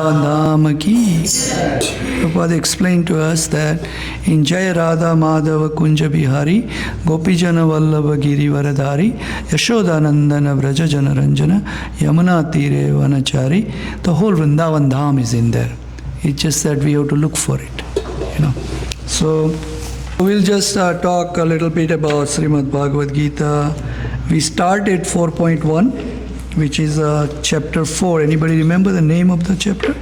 Vrindavan Dham ki. Prabhupada explained to us that in Jaya Radha Madhava Kunja Bihari Gopijana Vallabha Giri Varadhari Yashodanandana Vraja Jana Ranjana Yamuna Tire Vanachari, the whole Vrindavan Dham is in there. It's just that we have to look for it, So we'll just talk a little bit about Srimad Bhagavat Gita. We start at 4.1, which is chapter 4. Anybody remember the name of the chapter?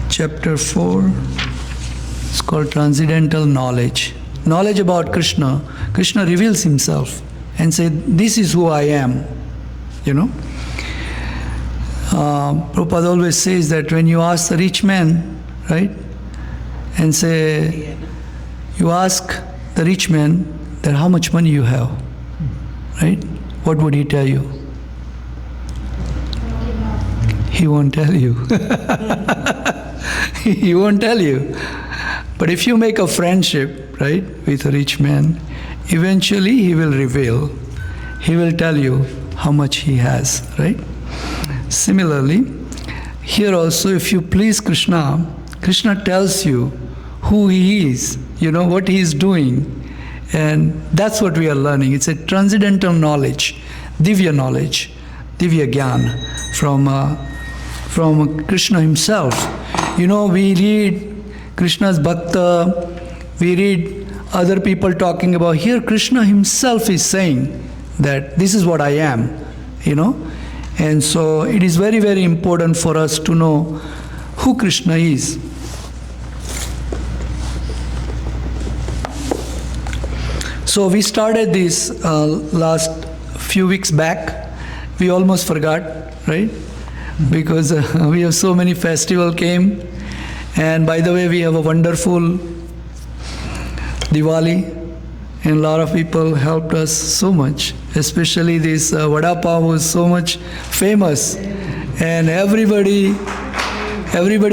Chapter 4 is called Transcendental Knowledge. Knowledge about Krishna. Krishna reveals himself and said, this is who I am. Prabhupada always says that when you ask the rich man, right, and say, you ask the rich man that how much money you have, right? What would he tell you? He won't tell you. He won't tell you. But if you make a friendship, right, with a rich man, eventually he will reveal. He will tell you how much he has, right? Similarly, here also, if you please Krishna, Krishna tells you who he is, what he is doing. And that's what we are learning. It's a transcendental knowledge, divya knowledge, divya gyan from Krishna himself. We read Krishna's Bhakta, we read other people talking about. Here Krishna himself is saying that this is what I am, And so it is very, very important for us to know who Krishna is. So we started this last few weeks back. We almost forgot, right? Because we have so many festivals came. And by the way, we have a wonderful Diwali. And a lot of people helped us so much. Especially this vada pav was so much famous. And everybody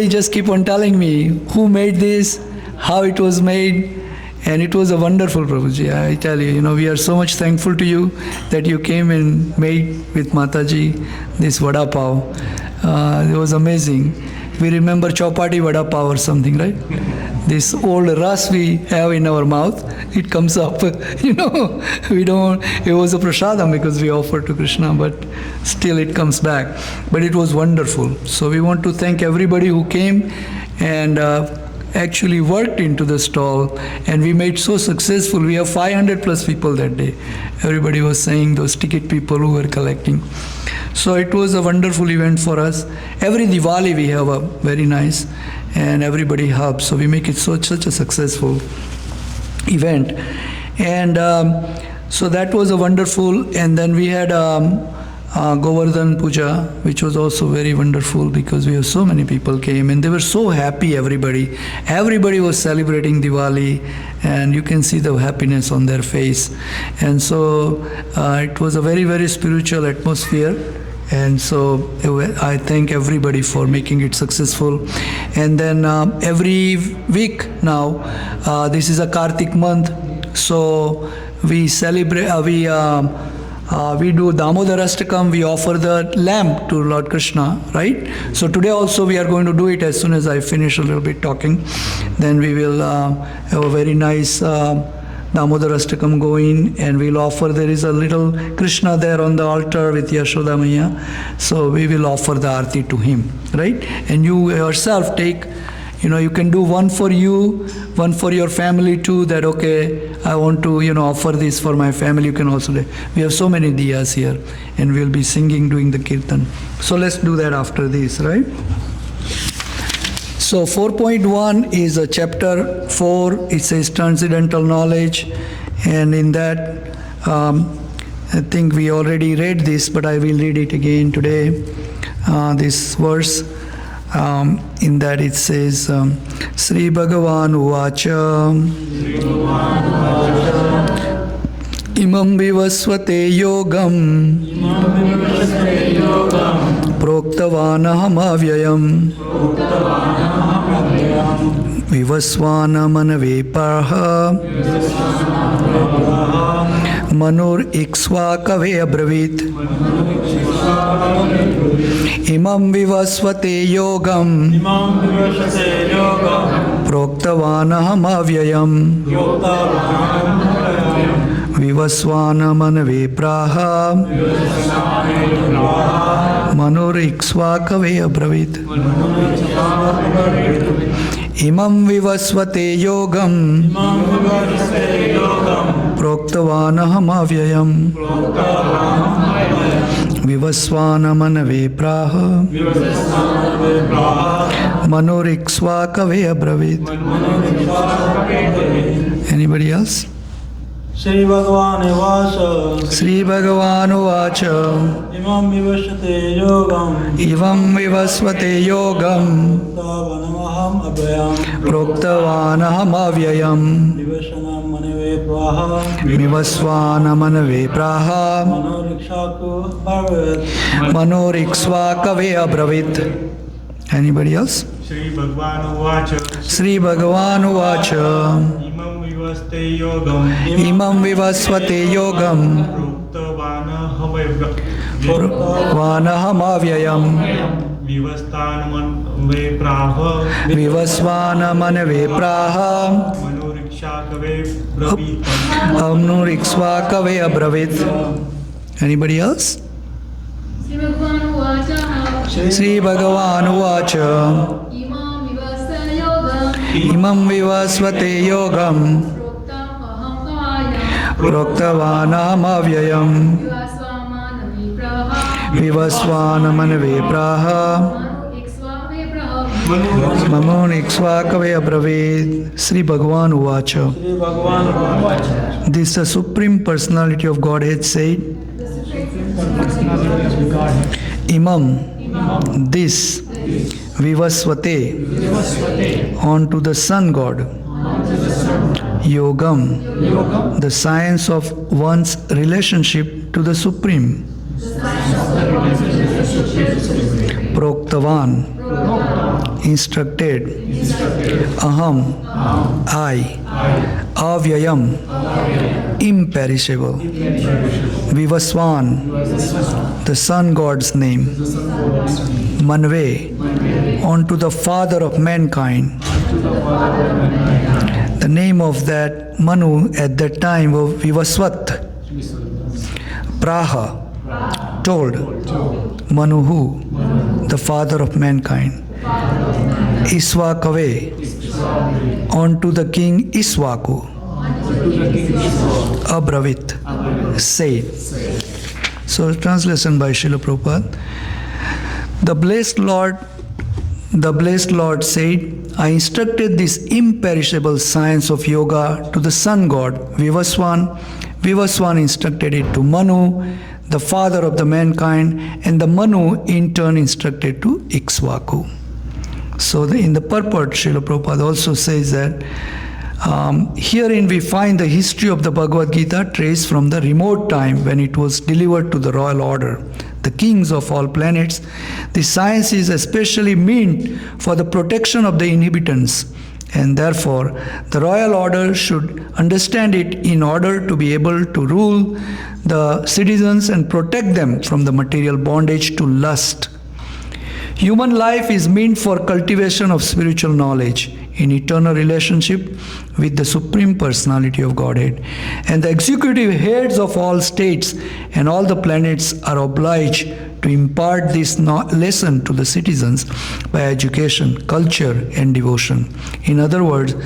just keep on telling me who made this, how it was made. And it was a wonderful, Prabhuji. I tell you, we are so much thankful to you that you came and made with Mataji this vada pav. It was amazing. We remember Chowpati vada pav or something, right? This old rus we have in our mouth, it comes up. We don't, it was a prasadam because we offered to Krishna, but still it comes back. But it was wonderful. So we want to thank everybody who came and actually worked into the stall, and we made so successful. We have 500 plus people that day. Everybody was saying, those ticket people who were collecting. So it was a wonderful event for us. Every Diwali we have a very nice, and everybody helps. So we make it such a successful event. And so that was a wonderful, and then we had Govardhan Puja, which was also very wonderful because we have so many people came and they were so happy, everybody. Everybody was celebrating Diwali and you can see the happiness on their face. And so it was a very, very spiritual atmosphere. And so I thank everybody for making it successful. And then every week now, this is a Kartik month, so we celebrate, we do Damodarastakam, we offer the lamp to Lord Krishna, right? So today also we are going to do it as soon as I finish a little bit talking. Then we will have a very nice Damodarastakam going, and we'll offer, there is a little Krishna there on the altar with Yashoda Maya. So we will offer the Aarti to him, right? And you yourself take, you can do one for you, one for your family too, that okay, I want to, offer this for my family. You can also do. We have so many diyas here, and we'll be singing, doing the kirtan. So let's do that after this, right? So 4.1 is a chapter 4. It says transcendental knowledge, and in that, I think we already read this, but I will read it again today. This verse. In that it says, Sri Bhagavan Uvacha Imam Vivasvate Yogam Proktavanaham Avyayam Vivasvana Manaveparha Manur Ikshvakave Abravit. Imam Vivasvate Yogam Proktavanaham Avyayam Vivasvanamanave Praha Manur Ikshvakave Abravit. Imam Vivasvate Yogam Proktavanaham Avyayam Vivasvanamanave Praha Manur Ikshvakave Abravit. Anybody else? Shri Bhagavan Vacha. Sri Bhagavan Vacha. Imam Vivasvate Yogam. Ivam Vivasvate Yogam Tavanamaham Abhyayam. Proktavanaham Avyayam Vivasvanam Manave Praha. Vivasvanamanave Praha Manorikshaku Bhagat. Manur Ikshvakave Abravit. Anybody else? Shri Bhagavan Vacha. Sri Bhagavan Vacha. Imam Vivaste Yogam. Imam Vivasvate Yogam Vanaham Avyayam Vivastanamanave Praha Vivasvanamanave Praha Manurikshakave Brahita. Manur Ikshvakave Abravit. Anybody else? Sri Bhagavan Vacha. Imam Vivasvate Yogam Proktavanaham Avyayam Vivasvanamanave Praha Manur Ikshvakave Abravit. Sri Bhagavan Vacha. Shri Bhagavan Vacha. This the Supreme Personality of Godhead said, Imam, this Vivasvate, onto the Sun God, Yogam, the science of one's relationship to the Supreme, Proktavan, instructed, Aham, I, Avyayam, imperishable, Vivasvan, the Sun God's name, Manve, onto the Father of mankind. The name of that Manu at that time was Vivasvat. Praha, told. Manuhu, the Father of mankind. Isvakave, onto the King Isvaku. Abravit, said. So translation by Srila Prabhupada. The blessed Lord said, I instructed this imperishable science of yoga to the Sun God, Vivasvan. Vivasvan instructed it to Manu, the father of the mankind, and the Manu in turn instructed to Ikshvaku. So in the purport, Srila Prabhupada also says that herein we find the history of the Bhagavad Gita traced from the remote time when it was delivered to the royal order, the kings of all planets. The science is especially meant for the protection of the inhabitants, and therefore the royal order should understand it in order to be able to rule the citizens and protect them from the material bondage to lust. Human life is meant for cultivation of spiritual knowledge in eternal relationship with the Supreme Personality of Godhead. And the executive heads of all states and all the planets are obliged to impart this lesson to the citizens by education, culture, and devotion. In other words,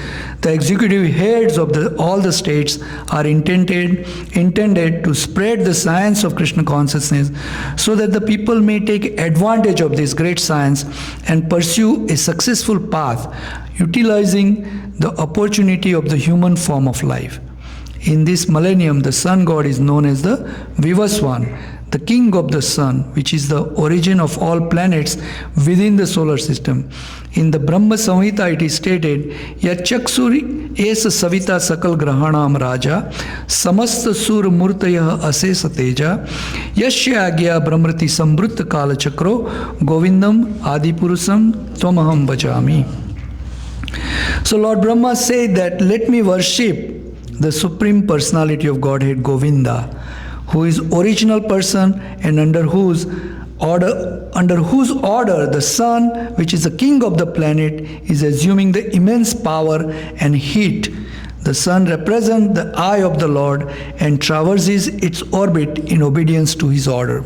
the executive heads of all the states are intended to spread the science of Krishna consciousness so that the people may take advantage of this great science and pursue a successful path, utilizing the opportunity of the human form of life. In this millennium, the Sun God is known as the Vivasvan, the king of the sun, which is the origin of all planets within the solar system. In the Brahma Samhita it is stated, Yachaksuri esa savita sakal grahanam raja, samasta sur murtayah asesa teja, yashya agya brahmrati sambrutta kala chakro, govindam adipurusam tvamaham bhajami. So Lord Brahma said that let me worship the Supreme Personality of Godhead Govinda, who is original person and under whose order the sun, which is the king of the planet, is assuming the immense power and heat. The sun represents the eye of the Lord and traverses its orbit in obedience to his order.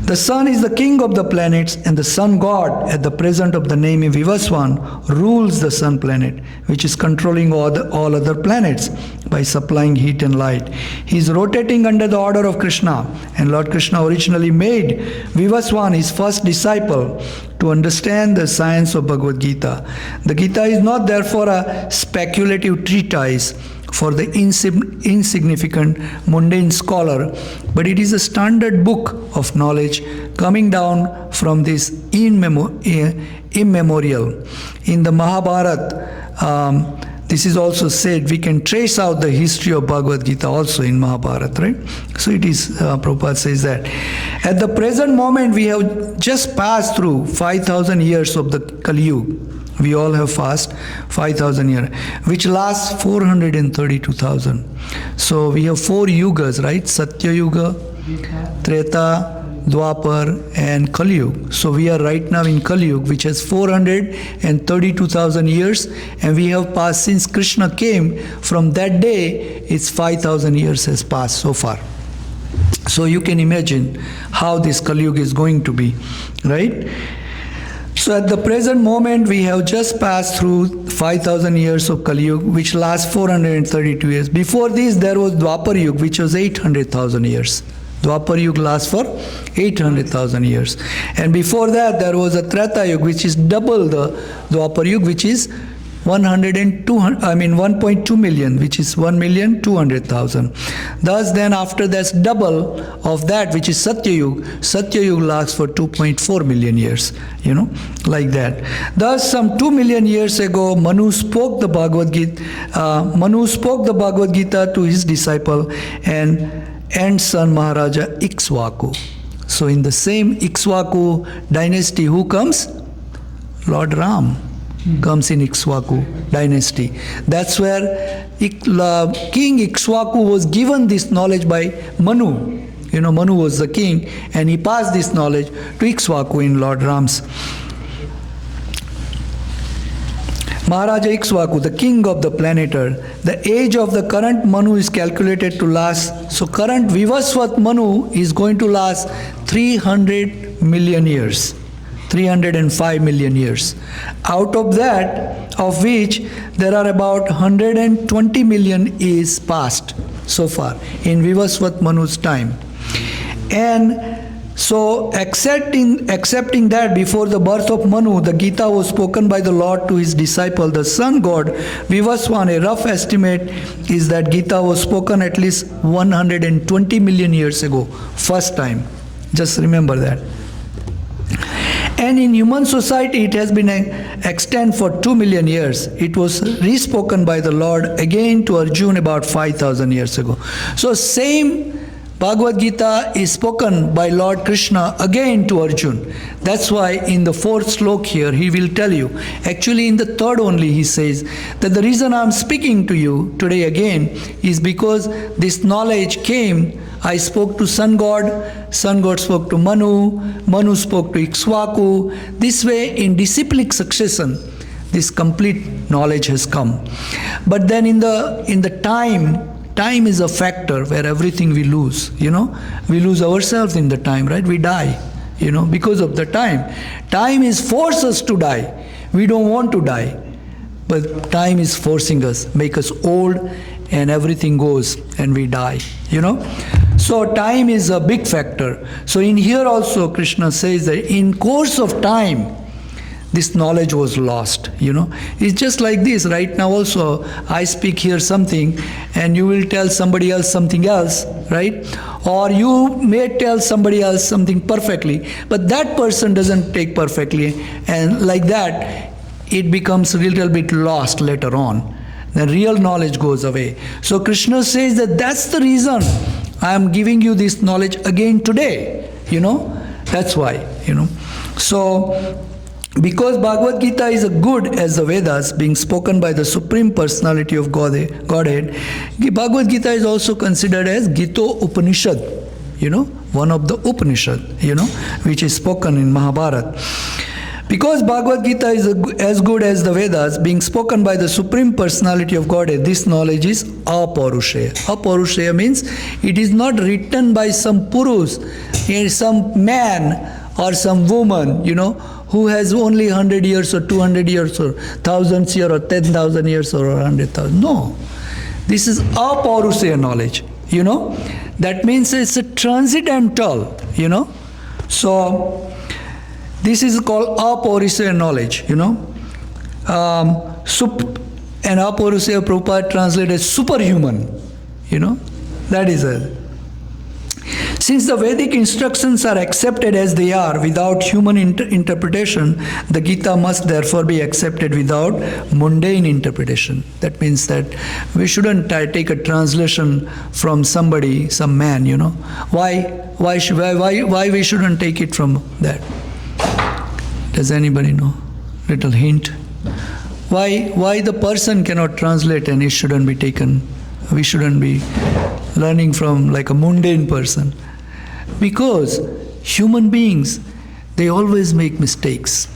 The sun is the king of the planets, and the sun god, at the present of the name Vivaswan, rules the sun planet, which is controlling all other planets by supplying heat and light. He is rotating under the order of Krishna, and Lord Krishna originally made Vivaswan his first disciple to understand the science of Bhagavad Gita. The Gita is not therefore a speculative treatise for the insignificant mundane scholar, but it is a standard book of knowledge coming down from this immemorial. In the Mahabharata, this is also said, we can trace out the history of Bhagavad Gita also in Mahabharata, right? So it is, Prabhupada says that. At the present moment, we have just passed through 5,000 years of the Kali Yuga. We all have passed 5,000 years, which lasts 432,000. So we have 4 yugas, right? Satya Yuga, Treta, Dwapar, and Kali Yuga. So we are right now in Kali Yuga, which has 432,000 years, and we have passed since Krishna came. From that day, it's 5,000 years has passed so far. So you can imagine how this Kali Yuga is going to be, right? So at the present moment, we have just passed through 5,000 years of Kali Yuga, which lasts 432 years. Before this, there was Dwapar Yuga, which was 800,000 years. Dwapar Yuga lasts for 800,000 years. And before that, there was a Treta Yuga, which is double the Dwapar Yuga, which is 1.2 million, which is 1,200,000. Thus, then after that's double of that, which is Satya Yuga. Satya Yuga lasts for 2.4 million years, like that. Thus, some 2 million years ago, Manu spoke the Bhagavad Gita to his disciple and son Maharaja Ikshvaku. So in the same Ikshvaku dynasty, who comes? Lord Ram comes in Ikshvaku dynasty. That's where King Ikshvaku was given this knowledge by Manu. Manu was the king, and he passed this knowledge to Ikshvaku in Lord Ram's. Maharaja Ikshvaku, the king of the planet Earth. The age of the current Manu is calculated to last. So current Vivasvat Manu is going to last 300 million years. 305 million years. Out of that, of which there are about 120 million is past so far in Vivasvat Manu's time. And so accepting that before the birth of Manu, the Gita was spoken by the Lord to his disciple, the sun god Vivaswan. A rough estimate is that Gita was spoken at least 120 million years ago, first time. Just remember that. And in human society, it has been extant for 2 million years. It was re-spoken by the Lord again to Arjuna about 5,000 years ago. So same Bhagavad Gita is spoken by Lord Krishna again to Arjuna. That's why in the 4th slok here, he will tell you. Actually in the 3rd only he says that the reason I am speaking to you today again is because this knowledge came. I spoke to Sun God spoke to Manu spoke to Ikshvaku. This way, in disciplic succession, this complete knowledge has come. But then in the time is a factor where everything we lose, We lose ourselves in the time, right? We die, because of the time. Time is force us to die. We don't want to die. But time is forcing us, make us old, and everything goes and we die, So time is a big factor. So in here also Krishna says that in course of time, this knowledge was lost, It's just like this. Right now also, I speak here something and you will tell somebody else something else, right? Or you may tell somebody else something perfectly, but that person doesn't take perfectly. And like that, it becomes a little bit lost later on. The real knowledge goes away. So Krishna says that that's the reason I am giving you this knowledge again today, That's why, So Because Bhagavad Gita is as good as the Vedas, being spoken by the Supreme Personality of Godhead, Bhagavad Gita is also considered as Gita Upanishad, one of the Upanishad, which is spoken in Mahabharata. Because Bhagavad Gita is as good as the Vedas, being spoken by the Supreme Personality of Godhead, this knowledge is aparushaya. Aparushaya means it is not written by some Purus, some man or some woman, who has only 100 years or 200 years or 1,000 years or 10,000 years or 100,000. No. This is aparushaya knowledge, That means it's a transcendental, So, this is called aparushaya knowledge, And aparushaya Prabhupada translated as superhuman, That is it. Since the Vedic instructions are accepted as they are without human interpretation, the Gita must therefore be accepted without mundane interpretation. That means that we shouldn't take a translation from somebody, some man, Why we shouldn't take it from that? Does anybody know? Little hint. Why the person cannot translate and it shouldn't be taken? We shouldn't be learning from like a mundane person. Because human beings, they always make mistakes,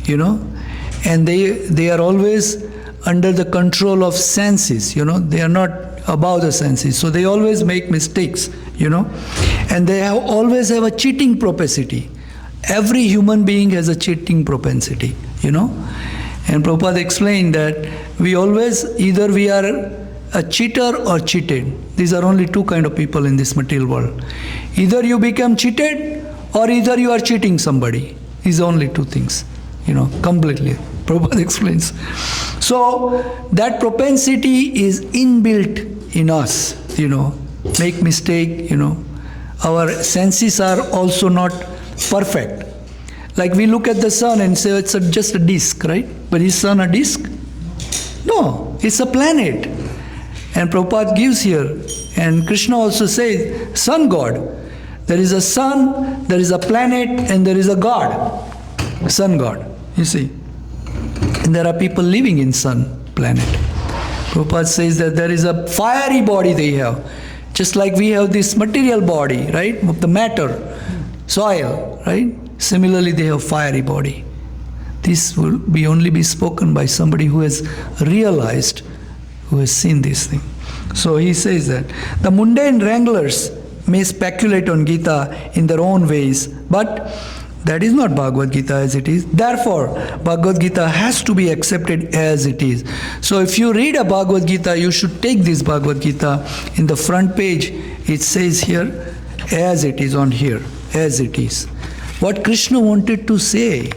and they are always under the control of senses, they are not above the senses, so they always make mistakes, and they always have a cheating propensity. Every human being has a cheating propensity, and Prabhupada explained that we always, either we are a cheater or cheated. These are only two kind of people in this material world. Either you become cheated or either you are cheating somebody. These are only two things, completely. Prabhupada explains. So that propensity is inbuilt in us, make mistake, Our senses are also not perfect. Like we look at the sun and say it's just a disk, right? But is sun a disk? No, it's a planet. And Prabhupada gives here, and Krishna also says, sun god. There is a sun, there is a planet, and there is a god. Sun god, you see. And there are people living in sun planet. Prabhupada says that there is a fiery body they have. Just like we have this material body, right? The matter, soil, right? Similarly, they have fiery body. This will only be spoken by somebody who has realized, who has seen this thing. So he says that the mundane wranglers may speculate on Gita in their own ways, but that is not Bhagavad Gita as it is. Therefore, Bhagavad Gita has to be accepted as it is. So if you read a Bhagavad Gita, you should take this Bhagavad Gita. In the front page, it says here, as it is on here, as it is. What Krishna wanted to say,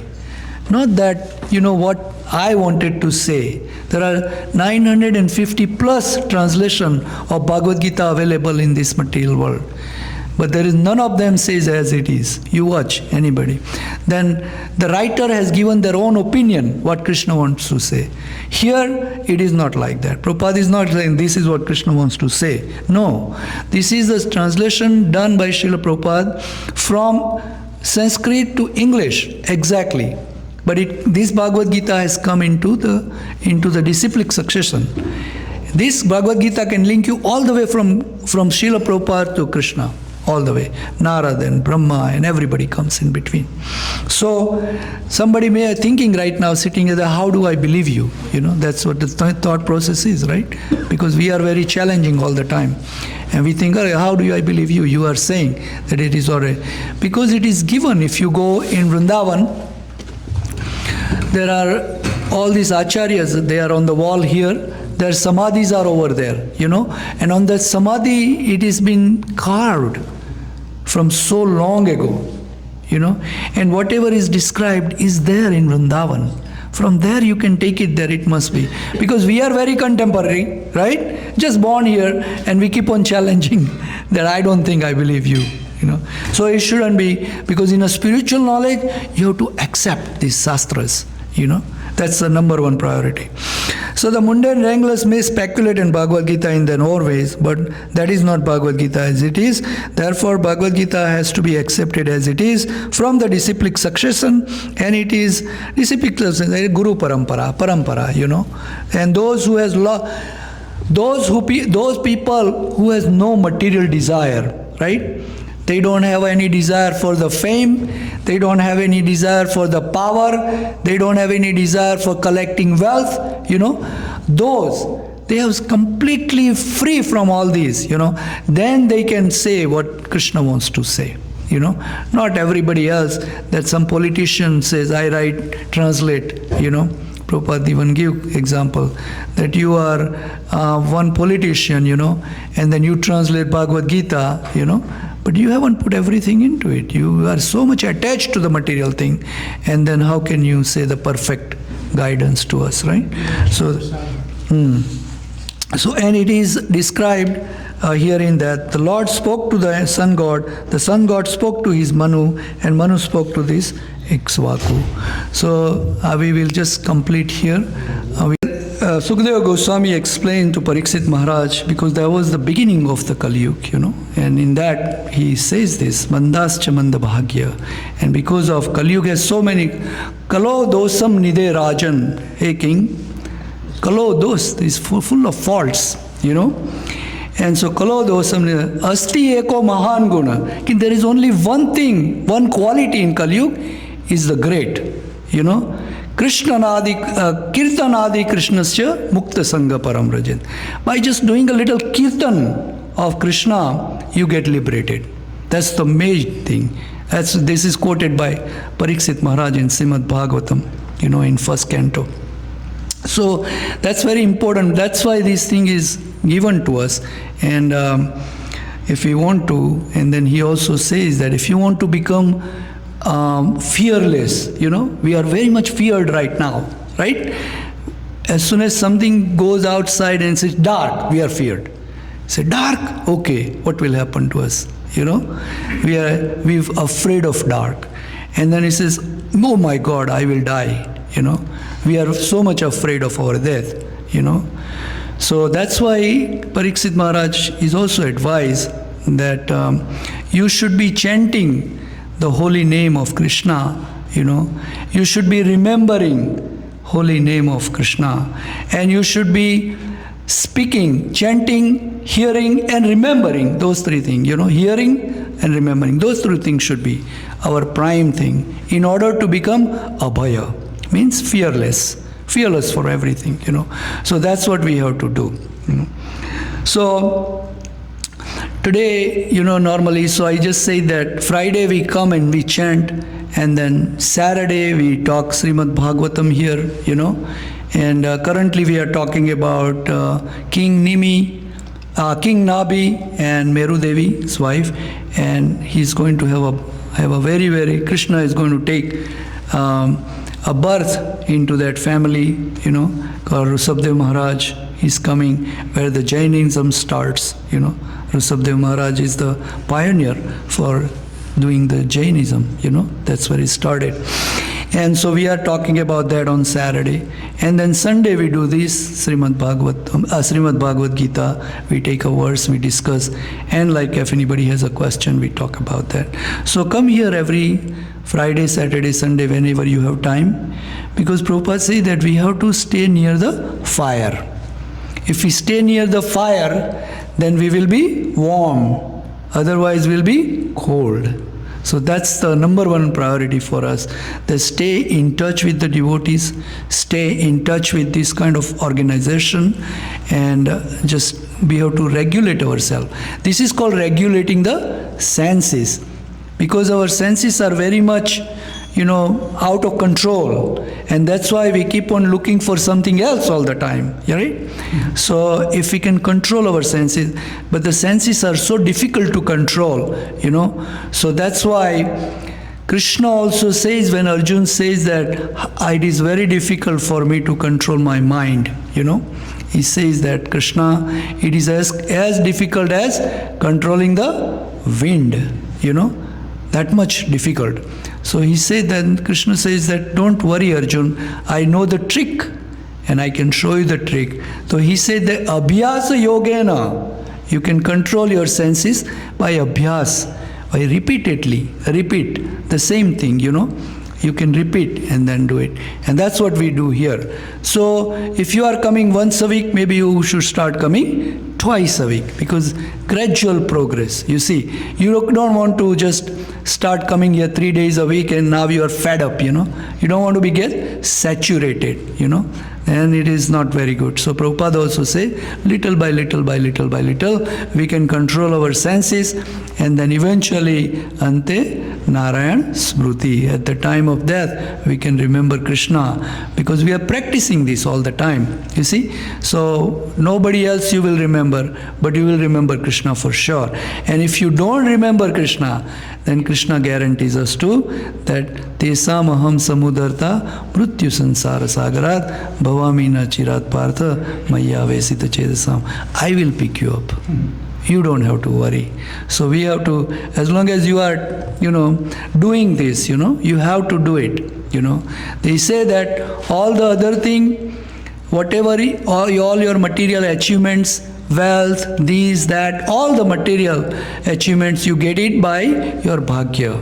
not that, what I wanted to say. There are 950 plus translation of Bhagavad Gita available in this material world. But there is none of them says as it is. You watch, anybody. Then the writer has given their own opinion, what Krishna wants to say. Here, it is not like that. Prabhupada is not saying this is what Krishna wants to say. No. This is a translation done by Srila Prabhupada from Sanskrit to English, exactly. But this Bhagavad Gita has come into the disciplic succession. This Bhagavad Gita can link you all the way from Srila Prabhupada to Krishna, all the way. Narada and Brahma and everybody comes in between. So somebody may be thinking right now, sitting there, how do I believe you? That's what the thought process is, right? Because we are very challenging all the time. And we think, how do I believe you? You are saying that it is already. Because it is given. If you go in Vrindavan, there are all these acharyas, they are on the wall here. Their samadhis are over there, And on that samadhi, it has been carved from so long ago, And whatever is described is there in Vrindavan. From there you can take it there, it must be. Because we are very contemporary, right? Just born here and we keep on challenging that I don't think I believe you. So it shouldn't be, because in a spiritual knowledge, you have to accept these shastras, That's the number one priority. So the mundane wranglers may speculate in Bhagavad Gita in their own ways, but that is not Bhagavad Gita as it is. Therefore, Bhagavad Gita has to be accepted as it is from the disciplic succession, and it is disciplic succession, Guru Parampara, And those who has those people who has no material desire, right? They don't have any desire for the fame. They don't have any desire for the power. They don't have any desire for collecting wealth. Those, they are completely free from all these, Then they can say what Krishna wants to say, Not everybody else, that some politician says, I write, translate, Prabhupada even give example that you are one politician, and then you translate Bhagavad Gita, but you haven't put everything into it. You are so much attached to the material thing, and then how can you say the perfect guidance to us, right? So and it is described herein that the Lord spoke to the sun god spoke to his Manu, and Manu spoke to this Ikshvaku. So we will just complete here. Sukadeva Goswami explained to Parikshit Maharaj, because that was the beginning of the Kali Yuga, and in that he says this, Mandascha Manda Bhagya. And because of Kali Yuga has so many, Kalo dosam nide rajan, hey king, Kalo dos is full of faults, And so Kalo dosam nide, Asti eko mahan guna, there is only one thing, one quality in Kali Yuga is the great, Kirtanadi Krishnasya Mukta Sangha Param Rajat. By just doing a little kirtan of Krishna, you get liberated. That's the main thing. This is quoted by Parikshit Maharaj in Srimad Bhagavatam, in first canto. So that's very important. That's why this thing is given to us. And if we want to, and then he also says that if you want to become fearless, we are very much feared right now, right? As soon as something goes outside and says dark, we are feared. Say dark, okay, what will happen to us? We're afraid of dark. And then he says, oh my God, I will die. We are so much afraid of our death. So that's why Parikshit Maharaj is also advised that you should be chanting the holy name of Krishna, You should be remembering holy name of Krishna. And you should be speaking, chanting, hearing and remembering, those three things, hearing and remembering. Those three things should be our prime thing in order to become abhaya, means fearless for everything, So that's what we have to do, So today, normally, so I just say that Friday we come and we chant, and then Saturday we talk Srimad Bhagavatam here, And currently we are talking about King Nabi and Meru Devi's wife, and he's going to have a very, very, Krishna is going to take a birth into that family, called Rushabdev Maharaj. He's coming where the Jainism starts, Rushabdev Maharaj is the pioneer for doing the Jainism, that's where it started. And so we are talking about that on Saturday. And then Sunday we do this Srimad Bhagavad Gita. We take a verse, we discuss. And like if anybody has a question, we talk about that. So come here every Friday, Saturday, Sunday, whenever you have time. Because Prabhupada says that we have to stay near the fire. If we stay near the fire, then we will be warm. Otherwise we'll be cold. So that's the number one priority for us. That stay in touch with the devotees, stay in touch with this kind of organization, and just be able to regulate ourselves. This is called regulating the senses. Because our senses are very much, out of control. And that's why we keep on looking for something else all the time, right? So if we can control our senses, but the senses are so difficult to control, So that's why Krishna also says, when Arjuna says that it is very difficult for me to control my mind, He says that, Krishna, it is as difficult as controlling the wind, that much difficult. So he said, then Krishna says that, don't worry Arjun, I know the trick and I can show you the trick. So he said that abhyasa yogena, you can control your senses by abhyas, by repeatedly, repeat the same thing, you can repeat and then do it. And that's what we do here. So if you are coming once a week, maybe you should start coming twice a week, because gradual progress. You see, you don't want to just start coming here 3 days a week and now you are fed up, You don't want to get saturated, and it is not very good. So Prabhupada also say, little by little by little by little, we can control our senses, and then eventually, ante Narayan Smruti. At the time of death, we can remember Krishna, because we are practicing this all the time. You see? So nobody else you will remember, but you will remember Krishna for sure. And if you don't remember Krishna, then Krishna guarantees us too that tesam aham samudarta mrityu sansara sagarat bhavami na chirat partha maya vesita chedasam. I will pick you up. You don't have to worry. So we have to, as long as you are, doing this, you have to do it, They say that all the other thing, whatever, all your material achievements, wealth, these, that, all the material achievements, you get it by your bhagya.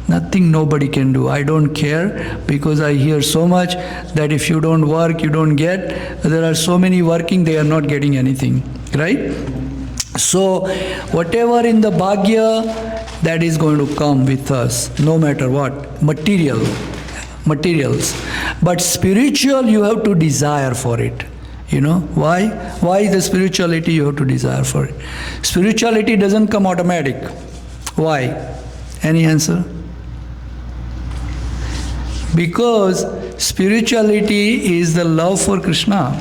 Nothing nobody can do. I don't care, because I hear so much that if you don't work, you don't get. There are so many working, they are not getting anything, right? So whatever in the bhagya, that is going to come with us, no matter what, materials. But spiritual, you have to desire for it. Why? Why the spirituality you have to desire for it? Spirituality doesn't come automatic. Why? Any answer? Because spirituality is the love for Krishna,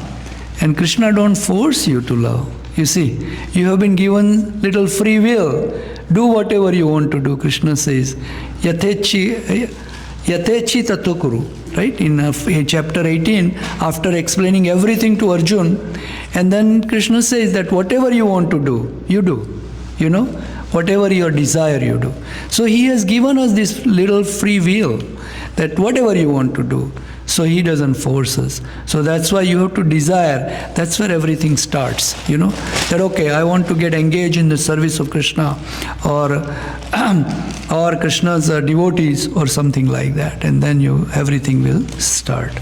and Krishna don't force you to love. You see, you have been given little free will. Do whatever you want to do. Krishna says, yathechi tatokuru. Right? In chapter 18, after explaining everything to Arjun, and then Krishna says that whatever you want to do, you do. Whatever your desire, you do. So he has given us this little free will, that whatever you want to do. So he doesn't force us. So that's why you have to desire. That's where everything starts, That okay, I want to get engaged in the service of Krishna, or Krishna's devotees, or something like that. And then everything will start.